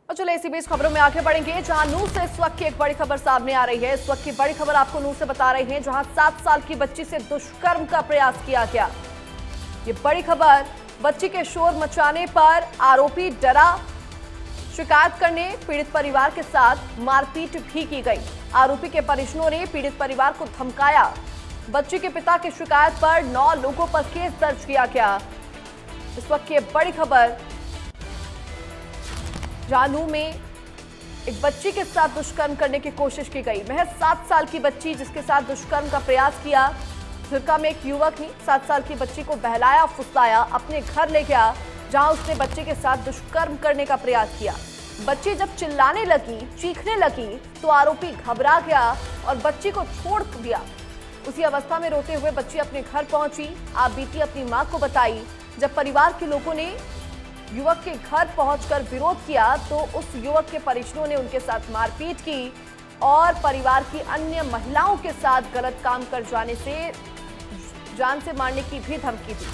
और चलो इसी बीच खबरों में आगे बढ़ेंगे, जहां नूह से इस वक्त की एक बड़ी खबर सामने आ रही है। इस वक्त की बड़ी खबर आपको नूह से बता रहे हैं, जहां 7 साल की बच्ची से दुष्कर्म का प्रयास किया गया। ये बड़ी खबर, बच्ची के शोर मचाने पर आरोपी डरा, शिकायत करने पीड़ित परिवार के साथ मारपीट भी की गई। आरोपी के परिजनों ने पीड़ित परिवार को धमकाया। बच्ची के पिता की शिकायत पर 9 लोगों पर केस दर्ज किया गया। इस वक्त की बड़ी खबर, जानू में एक बच्ची के साथ दुष्कर्म करने की कोशिश की गई। महज 7 साल की बच्ची जिसके साथ दुष्कर्म का प्रयास किया। झुरका में एक युवक ने 7 साल की बच्ची को बहलाया फुसलाया, अपने घर ले गया, जहां उसने बच्चे के साथ दुष्कर्म करने का प्रयास किया। बच्ची जब चिल्लाने लगी, चीखने लगी, तो आरोपी घबरा गया और बच्ची को छोड़ दिया। उसी अवस्था में रोते हुए बच्ची अपने घर पहुंची, आप बीती अपनी मां को बताई। जब परिवार के लोगों ने युवक के घर पहुंचकर विरोध किया, तो उस युवक के परिजनों ने उनके साथ मारपीट की और परिवार की अन्य महिलाओं के साथ गलत काम कर जाने से जान से मारने की भी धमकी दी।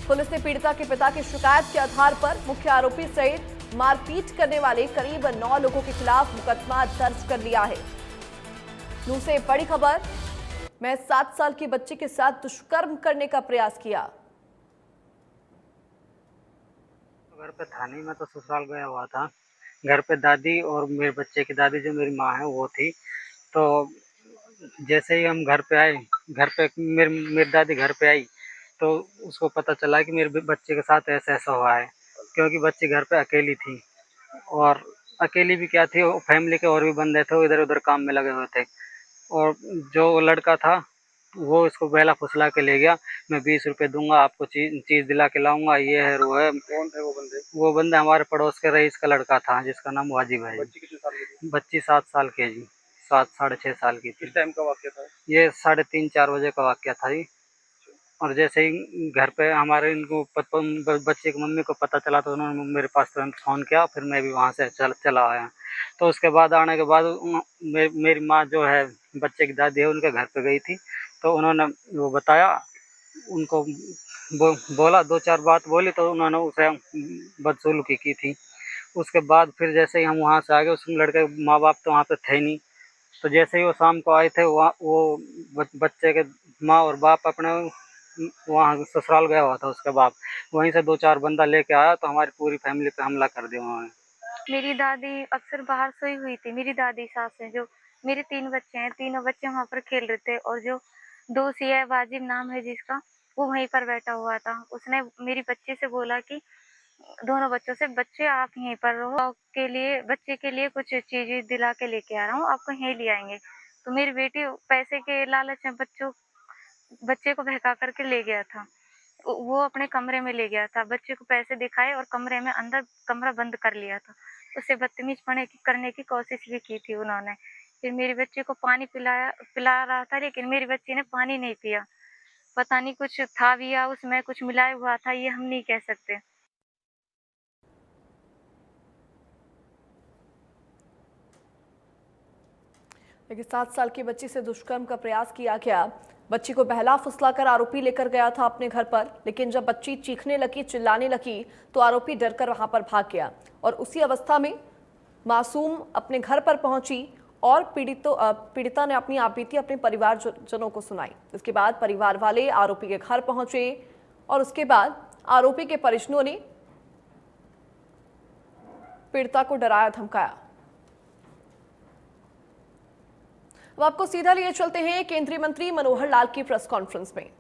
पुलिस ने पीड़िता के पिता की शिकायत के आधार पर मुख्य आरोपी सहित मारपीट करने वाले करीब 9 लोगों के खिलाफ मुकदमा दर्ज कर लिया है। नूह से बड़ी खबर, मैं 7 साल की बच्ची के साथ दुष्कर्म करने का प्रयास किया। घर पे था नहीं, मैं तो ससुराल गया हुआ था। घर पे दादी और मेरे बच्चे की दादी जो मेरी माँ है वो थी। तो जैसे ही हम घर पे आए, घर पे मेरी मेरी दादी घर पे आई, तो उसको पता चला कि मेरे बच्चे के साथ ऐसा ऐसा हुआ है, क्योंकि बच्ची घर पे अकेली थी। और अकेली भी क्या थी, वो फैमिली के और भी बंदे थे, वो इधर उधर काम में लगे हुए थे। और जो लड़का था वो इसको बहला फुसला के ले गया, मैं 20 रुपए दूंगा आपको, चीज दिला के लाऊंगा, ये है वो है। कौन थे वो बंदे? वो बंदे हमारे पड़ोस के रईस का लड़का था, जिसका नाम वाजिब है। बच्ची कितने साल की थी? बच्ची 7 साल की है जी, 7 साढ़े 6 साल की थी। किस टाइम का वाकया था ये? 3:30-4 बजे का वाकया था जी। और जैसे ही घर पे हमारे इनको बच्चे की मम्मी को पता चला, तो उन्होंने मेरे पास तुरंत फ़ोन किया, फिर मैं भी वहाँ से चला आया। तो उसके बाद आने के बाद मेरी माँ जो है, बच्चे की दादी है, उनके घर पे गई थी। तो उन्होंने वो बताया, उनको बोला, 2-4 बात बोली, तो उन्होंने उसे बदसलूकी की थी। उसके बाद फिर जैसे ही हम वहाँ से आ गए, उस लड़के के माँ बाप तो वहाँ पे थे नहीं। तो जैसे ही वो शाम को आए थे, वहाँ वो बच्चे के माँ और बाप अपने वहाँ ससुराल गया हुआ था उसका बाप, वहीं से 2-4 बंदा लेके आया, तो हमारी पूरी फैमिली पे हमला कर दिया उन्होंने। मेरी दादी अक्सर बाहर सोई हुई थी। मेरी दादी सास है, जो मेरे 3 बच्चे हैं, तीनों बच्चे वहाँ पर खेल रहे थे और जो दोषी है, वाजिब नाम है जिसका, वो वहीं पर बैठा हुआ था। उसने मेरी बच्ची से बोला कि दोनों बच्चों से, बच्चे आप यहीं पर रहो, के लिए बच्चे के लिए कुछ चीजें दिला के लेके आ रहा हूँ, आपको यहीं ले आएंगे। तो मेरी बेटी पैसे के लालच में बच्चे को बहका करके ले गया था। वो अपने कमरे में ले गया था, बच्चे को पैसे दिखाए और कमरे में अंदर कमरा बंद कर लिया था। उससे बदतमीज करने की कोशिश भी की थी उन्होंने। फिर मेरे बच्चे को पानी पिला रहा था, लेकिन मेरी बच्ची ने पानी नहीं पिया। पता नहीं कुछ था भी या उसमें कुछ मिलाया हुआ था, ये हम नहीं कह सकते। देखिए, 7 साल की बच्ची से दुष्कर्म का प्रयास किया गया। बच्ची को बहला फुसलाकर आरोपी लेकर गया था अपने घर पर, लेकिन जब बच्ची चीखने लगी, चिल्लाने लगी, तो आरोपी डरकर वहां पर भाग गया। और उसी अवस्था में मासूम अपने घर पर पहुंची और पीड़िता ने अपनी आपबीती अपने परिवारजनों को सुनाई। इसके बाद परिवार वाले आरोपी के घर पहुंचे और उसके बाद आरोपी के परिजनों ने पीड़िता को डराया धमकाया। अब आपको सीधा लिए चलते हैं केंद्रीय मंत्री मनोहर लाल की प्रेस कॉन्फ्रेंस में।